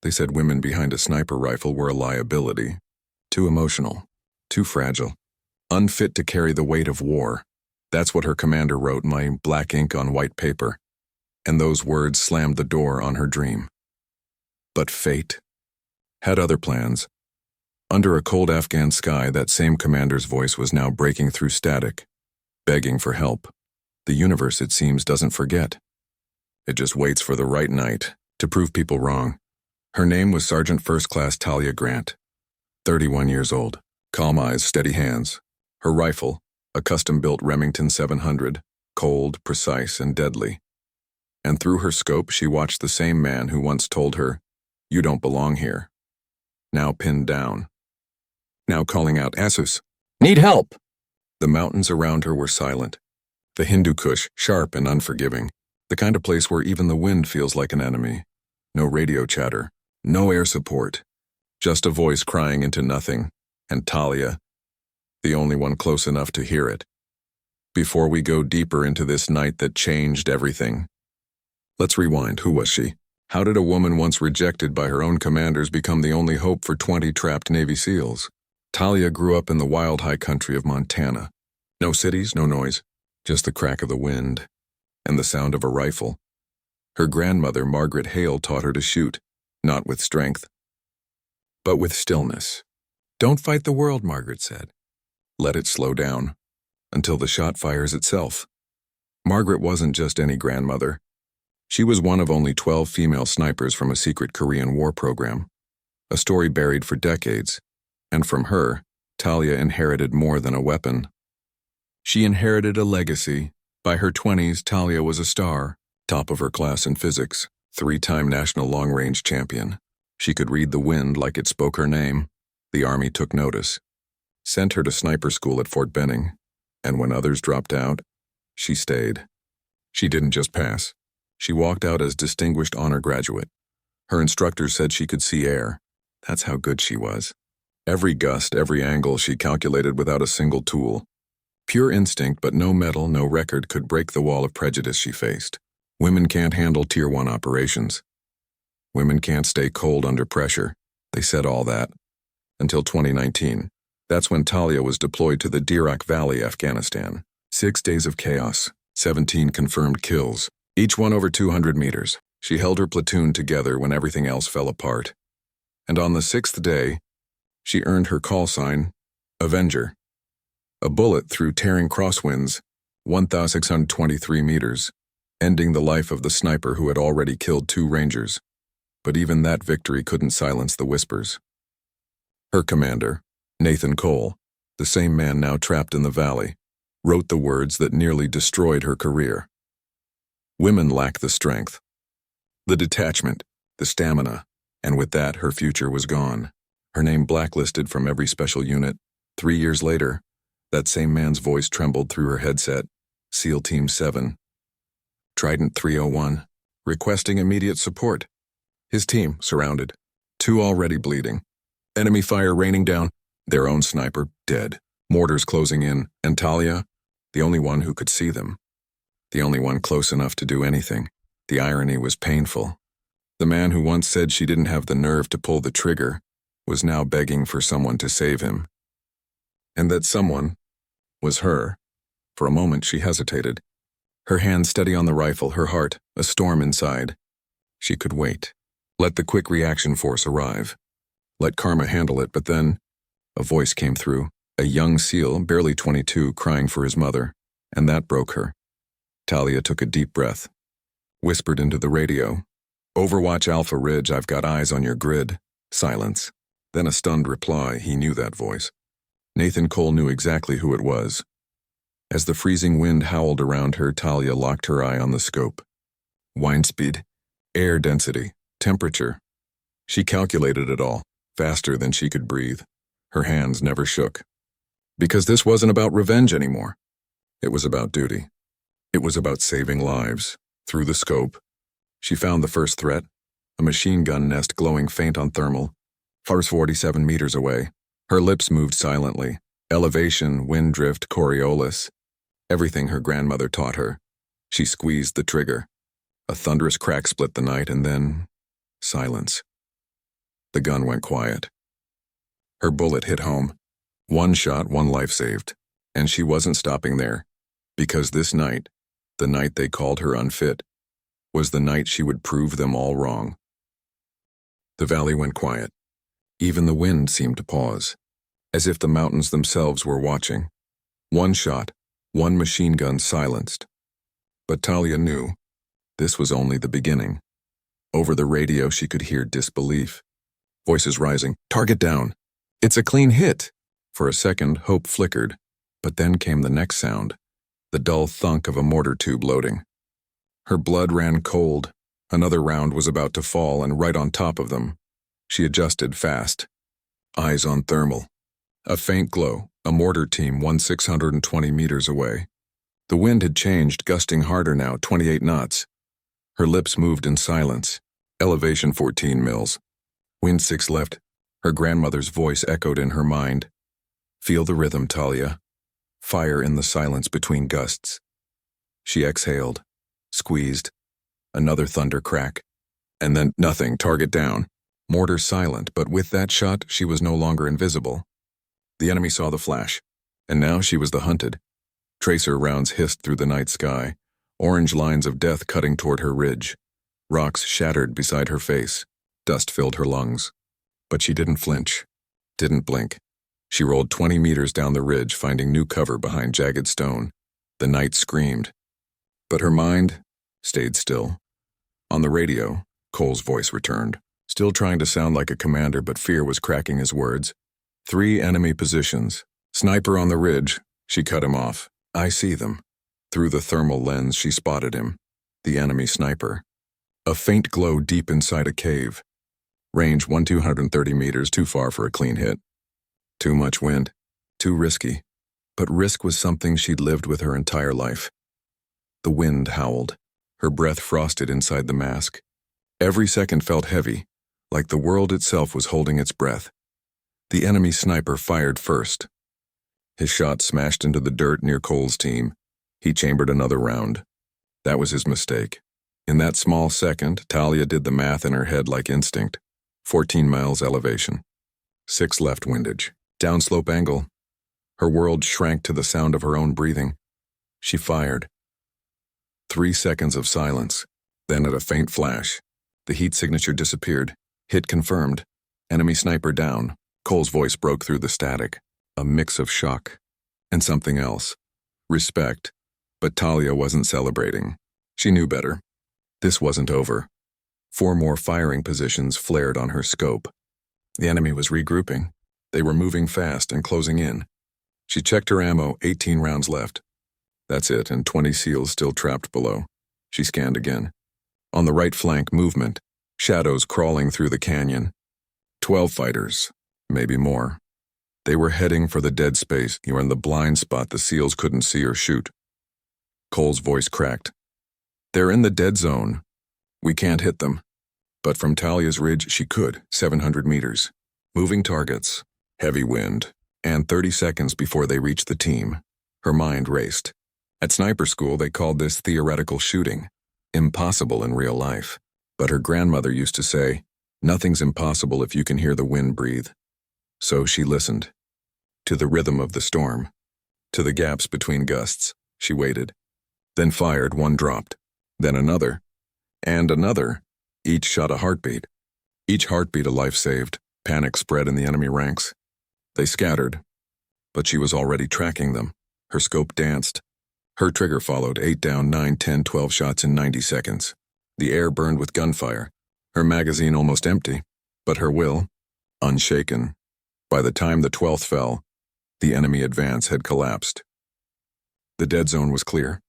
They said women behind a sniper rifle were a liability. Too emotional. Too fragile. Unfit to carry the weight of war. That's what her commander wrote in my black ink on white paper. And those words slammed the door on her dream. But fate had other plans. Under a cold Afghan sky, that same commander's voice was now breaking through static, begging for help. The universe, it seems, doesn't forget. It just waits for the right night to prove people wrong. Her name was Sergeant First Class Talia Grant, 31 years old. Calm eyes, steady hands. Her rifle, a custom-built Remington 700, cold, precise, and deadly. And through her scope, she watched the same man who once told her, "You don't belong here." Now pinned down. Now calling out, "SOS! Need help!" The mountains around her were silent. The Hindu Kush, sharp and unforgiving. The kind of place where even the wind feels like an enemy. No radio chatter. No air support. Just a voice crying into nothing. And Talia, the only one close enough to hear it. Before we go deeper into this night that changed everything, let's rewind. Who was she? How did a woman once rejected by her own commanders become the only hope for 20 trapped Navy SEALs? Talia grew up in the wild high country of Montana. No cities, no noise, just the crack of the wind and the sound of a rifle. Her grandmother, Margaret Hale, taught her to shoot, not with strength, but with stillness. "Don't fight the world," Margaret said. "Let it slow down until the shot fires itself." Margaret wasn't just any grandmother. She was one of only 12 female snipers from a secret Korean War program, a story buried for decades, and from her, Talia inherited more than a weapon. She inherited a legacy. By her 20s, Talia was a star, top of her class in physics, 3-time national long-range champion. She could read the wind like it spoke her name. The Army took notice, sent her to sniper school at Fort Benning, and when others dropped out, she stayed. She didn't just pass. She walked out as distinguished honor graduate. Her instructors said she could see air. That's how good she was. Every gust, every angle she calculated without a single tool. Pure instinct, but no medal, no record could break the wall of prejudice she faced. Women can't handle Tier 1 operations. Women can't stay cold under pressure. They said all that. Until 2019. That's when Talia was deployed to the Dirac Valley, Afghanistan. 6 days of chaos, 17 confirmed kills, each one over 200 meters. She held her platoon together when everything else fell apart. And on the 6th day, she earned her call sign, Avenger. A bullet through tearing crosswinds, 1,623 meters, ending the life of the sniper who had already killed 2 Rangers. But even that victory couldn't silence the whispers. Her commander, Nathan Cole, the same man now trapped in the valley, wrote the words that nearly destroyed her career. Women lack the strength, the detachment, the stamina, and with that, her future was gone. Her name blacklisted from every special unit. 3 years later, that same man's voice trembled through her headset. SEAL Team 7. Trident 301, requesting immediate support. His team surrounded. 2 already bleeding. Enemy fire raining down. Their own sniper dead. Mortars closing in. And Talia, the only one who could see them. The only one close enough to do anything. The irony was painful. The man who once said she didn't have the nerve to pull the trigger was now begging for someone to save him. And that someone was her. For a moment she hesitated. Her hand steady on the rifle, her heart a storm inside. She could wait. Let the quick reaction force arrive. Let karma handle it, but then a voice came through. A young SEAL, barely 22, crying for his mother. And that broke her. Talia took a deep breath. Whispered into the radio. "Overwatch Alpha Ridge, I've got eyes on your grid." Silence. Then a stunned reply. He knew that voice. Nathan Cole knew exactly who it was. As the freezing wind howled around her, Talia locked her eye on the scope. Wind speed, air density, temperature. She calculated it all, faster than she could breathe. Her hands never shook. Because this wasn't about revenge anymore. It was about duty. It was about saving lives. Through the scope, she found the first threat, a machine gun nest glowing faint on thermal, 47 meters away. Her lips moved silently. Elevation, wind drift, Coriolis. Everything her grandmother taught her. She squeezed the trigger. A thunderous crack split the night, and then silence. The gun went quiet. Her bullet hit home. One shot, one life saved. And she wasn't stopping there, because this night, the night they called her unfit, was the night she would prove them all wrong. The valley went quiet. Even the wind seemed to pause, as if the mountains themselves were watching. One shot, one machine gun silenced. But Talia knew this was only the beginning. Over the radio she could hear disbelief. Voices rising, "Target down! It's a clean hit!" For a second, hope flickered, but then came the next sound, the dull thunk of a mortar tube loading. Her blood ran cold. Another round was about to fall, and right on top of them. She adjusted fast, eyes on thermal. A faint glow, a mortar team 620 meters away. The wind had changed, gusting harder now, 28 knots. Her lips moved in silence. Elevation 14 mils. Wind 6 left. Her grandmother's voice echoed in her mind. Feel the rhythm, Talia. Fire in the silence between gusts. She exhaled, squeezed. Another thunder crack. And then nothing, target down. Mortar silent, but with that shot, she was no longer invisible. The enemy saw the flash, and now she was the hunted. Tracer rounds hissed through the night sky, orange lines of death cutting toward her ridge. Rocks shattered beside her face. Dust filled her lungs. But she didn't flinch, didn't blink. She rolled 20 meters down the ridge, finding new cover behind jagged stone. The night screamed. But her mind stayed still. On the radio, Cole's voice returned, still trying to sound like a commander, but fear was cracking his words. 3 enemy positions. Sniper on the ridge. She cut him off. I see them. Through the thermal lens, she spotted him. The enemy sniper. A faint glow deep inside a cave. Range 230 meters, too far for a clean hit. Too much wind. Too risky. But risk was something she'd lived with her entire life. The wind howled. Her breath frosted inside the mask. Every second felt heavy, like the world itself was holding its breath. The enemy sniper fired first. His shot smashed into the dirt near Cole's team. He chambered another round. That was his mistake. In that small second, Talia did the math in her head like instinct. 14 miles elevation. 6 left windage. Downslope angle. Her world shrank to the sound of her own breathing. She fired. 3 seconds of silence. Then at a faint flash, the heat signature disappeared. Hit confirmed. Enemy sniper down. Cole's voice broke through the static. A mix of shock and something else. Respect. But Talia wasn't celebrating. She knew better. This wasn't over. 4 more firing positions flared on her scope. The enemy was regrouping. They were moving fast and closing in. She checked her ammo, 18 rounds left. That's it, and 20 SEALs still trapped below. She scanned again. On the right flank, movement. Shadows crawling through the canyon. 12 fighters, maybe more. They were heading for the dead space. You were in the blind spot the SEALs couldn't see or shoot. Cole's voice cracked. They're in the dead zone. We can't hit them. But from Talia's ridge, she could, 700 meters. Moving targets, heavy wind, and 30 seconds before they reached the team. Her mind raced. At sniper school, they called this theoretical shooting. Impossible in real life. But her grandmother used to say, nothing's impossible if you can hear the wind breathe. So she listened. To the rhythm of the storm. To the gaps between gusts. She waited. Then fired, one dropped. Then another. And another. Each shot a heartbeat. Each heartbeat a life saved. Panic spread in the enemy ranks. They scattered. But she was already tracking them. Her scope danced. Her trigger followed, 8 down, 9, 10, 12 shots in 90 seconds. The air burned with gunfire. Her magazine almost empty. But her will, unshaken. By the time the 12th fell, the enemy advance had collapsed. The dead zone was clear.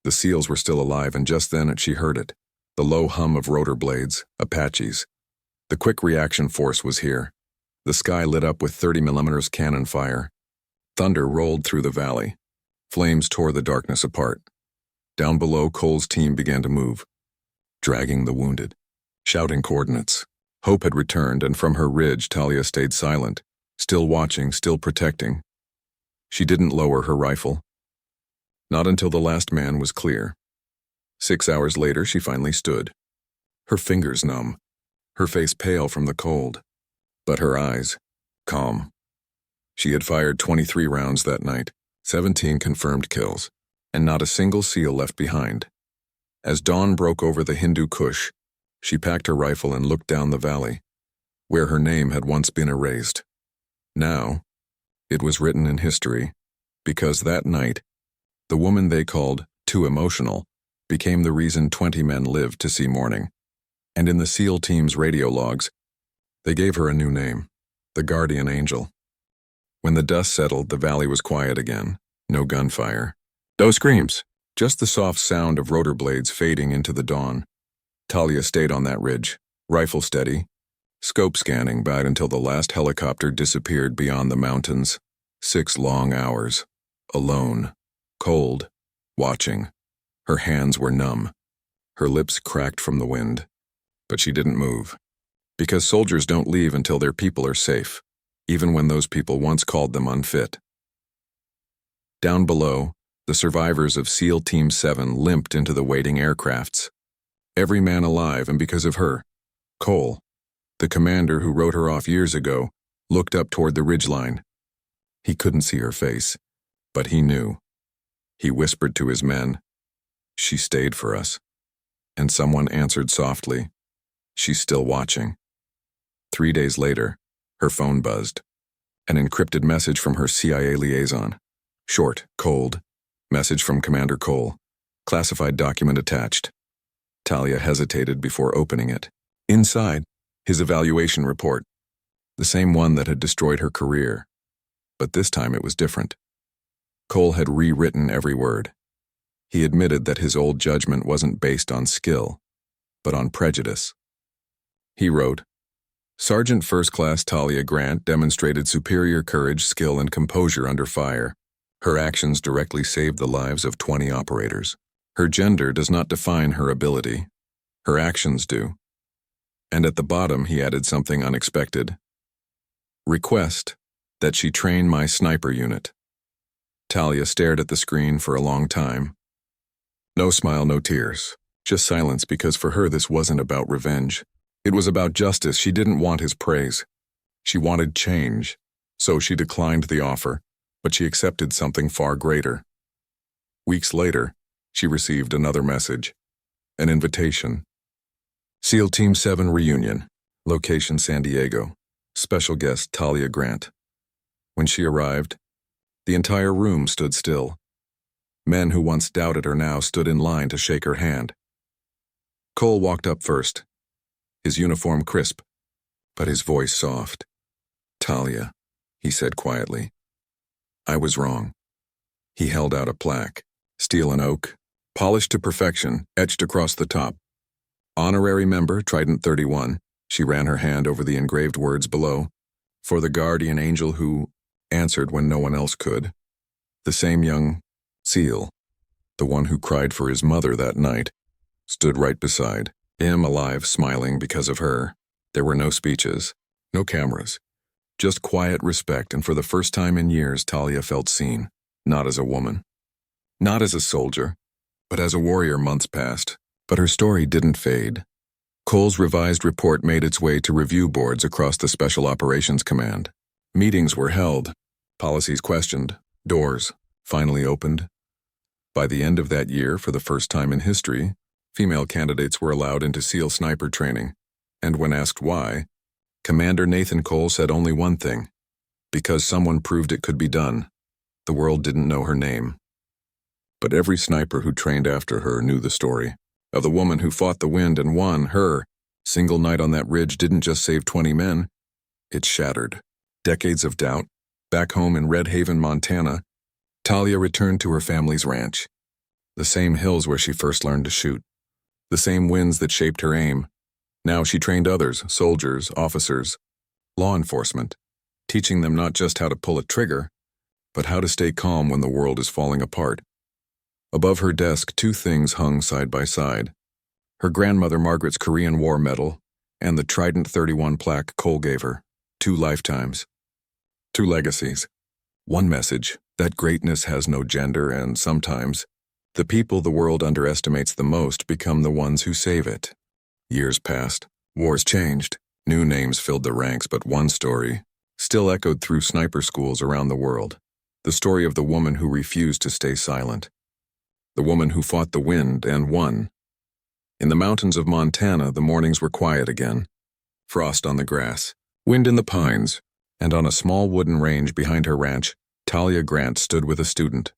The SEALs were still alive, and just then she heard it. The low hum of rotor blades, Apaches. The quick reaction force was here. The sky lit up with 30mm cannon fire. Thunder rolled through the valley. Flames tore the darkness apart. Down below, Cole's team began to move, dragging the wounded, shouting coordinates. Hope had returned, and from her ridge, Talia stayed silent, still watching, still protecting. She didn't lower her rifle. Not until the last man was clear. 6 hours later, she finally stood. Her fingers numb, her face pale from the cold. But her eyes, calm. She had fired 23 rounds that night, 17 confirmed kills, and not a single SEAL left behind. As dawn broke over the Hindu Kush, she packed her rifle and looked down the valley, where her name had once been erased. Now, it was written in history, because that night, the woman they called too emotional became the reason 20 men lived to see morning. And in the SEAL team's radio logs, they gave her a new name, the Guardian Angel. When the dust settled, the valley was quiet again. No gunfire. No screams. Just the soft sound of rotor blades fading into the dawn. Talia stayed on that ridge, rifle steady, scope scanning back until the last helicopter disappeared beyond the mountains. 6 long hours. Alone. Cold. Watching. Her hands were numb. Her lips cracked from the wind. But she didn't move. Because soldiers don't leave until their people are safe, even when those people once called them unfit. Down below, the survivors of SEAL Team 7 limped into the waiting aircrafts. Every man alive, and because of her, Cole, the commander who wrote her off years ago, looked up toward the ridgeline. He couldn't see her face, but he knew. He whispered to his men, "She stayed for us." And someone answered softly, "She's still watching." 3 days later, her phone buzzed. An encrypted message from her CIA liaison. Short, cold. Message from Commander Cole. Classified document attached. Talia hesitated before opening it. Inside, his evaluation report. The same one that had destroyed her career. But this time it was different. Cole had rewritten every word. He admitted that his old judgment wasn't based on skill, but on prejudice. He wrote, Sergeant First Class Talia Grant demonstrated superior courage, skill, and composure under fire. Her actions directly saved the lives of 20 operators. Her gender does not define her ability. Her actions do. And at the bottom he added something unexpected. Request that she train my sniper unit. Talia stared at the screen for a long time. No smile, no tears. Just silence, because for her this wasn't about revenge. It was about justice. She didn't want his praise. She wanted change. So she declined the offer, but she accepted something far greater. Weeks later, she received another message. An invitation. SEAL Team 7 reunion. Location San Diego. Special guest Talia Grant. When she arrived, the entire room stood still. Men who once doubted her now stood in line to shake her hand. Cole walked up first, his uniform crisp, but his voice soft. Talia, he said quietly. I was wrong. He held out a plaque, steel and oak, polished to perfection, etched across the top. Honorary member, Trident 31, she ran her hand over the engraved words below, for the guardian angel who answered when no one else could. The same young SEAL, the one who cried for his mother that night, stood right beside him, alive, smiling because of her. There were no speeches, no cameras, just quiet respect, and for the first time in years Talia felt seen, not as a woman, not as a soldier, but as a warrior. Months passed, but her story didn't fade. Cole's revised report made its way to review boards across the Special Operations Command. Meetings were held, policies questioned, doors finally opened. By the end of that year, for the first time in history, female candidates were allowed into SEAL sniper training, and when asked why, Commander Nathan Cole said only one thing: because someone proved it could be done. The world didn't know her name. But every sniper who trained after her knew the story of the woman who fought the wind and won. Her single night on that ridge didn't just save 20 men, it shattered decades of doubt. Back home in Red Haven, Montana, Talia returned to her family's ranch. The same hills where she first learned to shoot. The same winds that shaped her aim. Now she trained others, soldiers, officers, law enforcement, teaching them not just how to pull a trigger, but how to stay calm when the world is falling apart. Above her desk, 2 things hung side by side. Her grandmother Margaret's Korean War medal and the Trident 31 plaque Cole gave her. 2 lifetimes. 2 legacies. 1 message, that greatness has no gender, and sometimes the people the world underestimates the most become the ones who save it. Years passed. Wars changed. New names filled the ranks, but one story still echoed through sniper schools around the world. The story of the woman who refused to stay silent. The woman who fought the wind and won. In the mountains of Montana, the mornings were quiet again. Frost on the grass, wind in the pines, and on a small wooden range behind her ranch, Talia Grant stood with a student,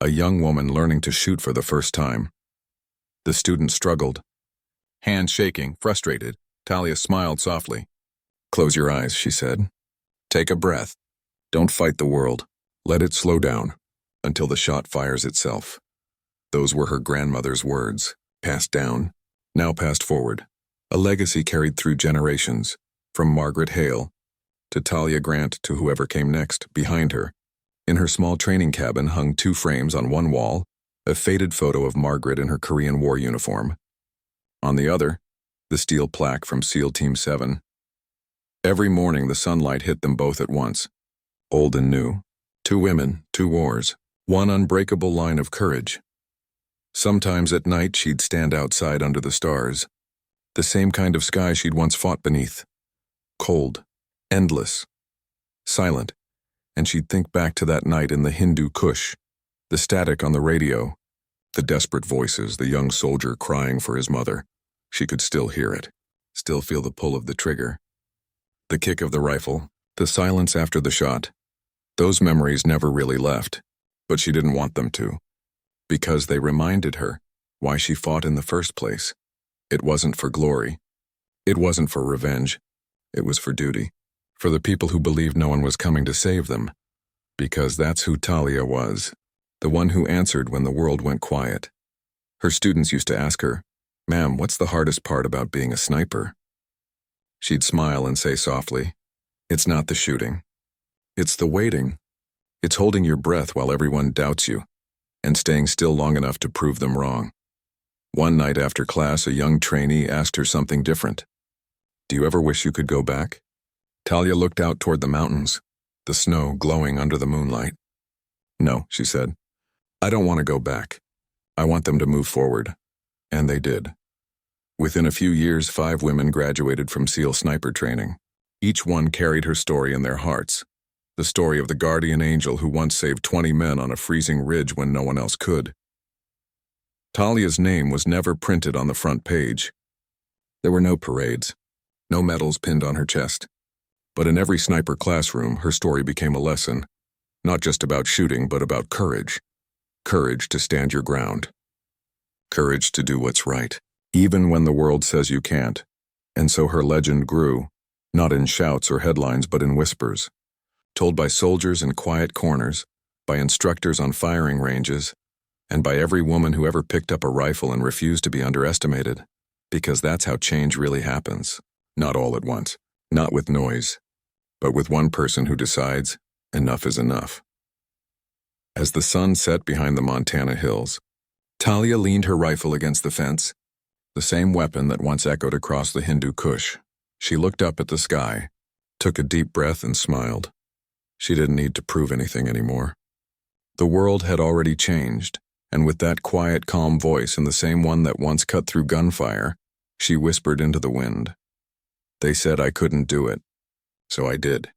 a young woman learning to shoot for the first time. The student struggled. Hands shaking, frustrated, Talia smiled softly. "Close your eyes," she said. "Take a breath. Don't fight the world. Let it slow down until the shot fires itself." Those were her grandmother's words, passed down, now passed forward, a legacy carried through generations, from Margaret Hale to Talia Grant to whoever came next, behind her. In her small training cabin hung 2 frames on one wall, a faded photo of Margaret in her Korean War uniform. On the other, the steel plaque from SEAL Team 7. Every morning the sunlight hit them both at once, old and new. 2 women, 2 wars, one unbreakable line of courage. Sometimes at night she'd stand outside under the stars, the same kind of sky she'd once fought beneath. Cold, endless, silent, and she'd think back to that night in the Hindu Kush, the static on the radio, the desperate voices, the young soldier crying for his mother. She could still hear it, still feel the pull of the trigger, the kick of the rifle, the silence after the shot. Those memories never really left, but she didn't want them to, because they reminded her why she fought in the first place. It wasn't for glory. It wasn't for revenge. It was for duty, for the people who believed no one was coming to save them, because that's who Talia was, the one who answered when the world went quiet. Her students used to ask her, "Ma'am, what's the hardest part about being a sniper?" She'd smile and say softly, "It's not the shooting. It's the waiting. It's holding your breath while everyone doubts you, and staying still long enough to prove them wrong." One night after class, a young trainee asked her something different. "Do you ever wish you could go back?" Talia looked out toward the mountains, the snow glowing under the moonlight. "No," she said. "I don't want to go back. I want them to move forward." And they did. Within a few years, 5 women graduated from SEAL sniper training. Each one carried her story in their hearts. The story of the guardian angel who once saved 20 men on a freezing ridge when no one else could. Talia's name was never printed on the front page. There were no parades, no medals pinned on her chest. But in every sniper classroom, her story became a lesson, not just about shooting, but about courage. Courage to stand your ground. Courage to do what's right, even when the world says you can't. And so her legend grew, not in shouts or headlines, but in whispers, told by soldiers in quiet corners, by instructors on firing ranges, and by every woman who ever picked up a rifle and refused to be underestimated, because that's how change really happens. Not all at once, not with noise, but with one person who decides enough is enough. As the sun set behind the Montana hills, Talia leaned her rifle against the fence, the same weapon that once echoed across the Hindu Kush. She looked up at the sky, took a deep breath and smiled. She didn't need to prove anything anymore. The world had already changed, and with that quiet, calm voice and the same one that once cut through gunfire, she whispered into the wind. "They said I couldn't do it, so I did."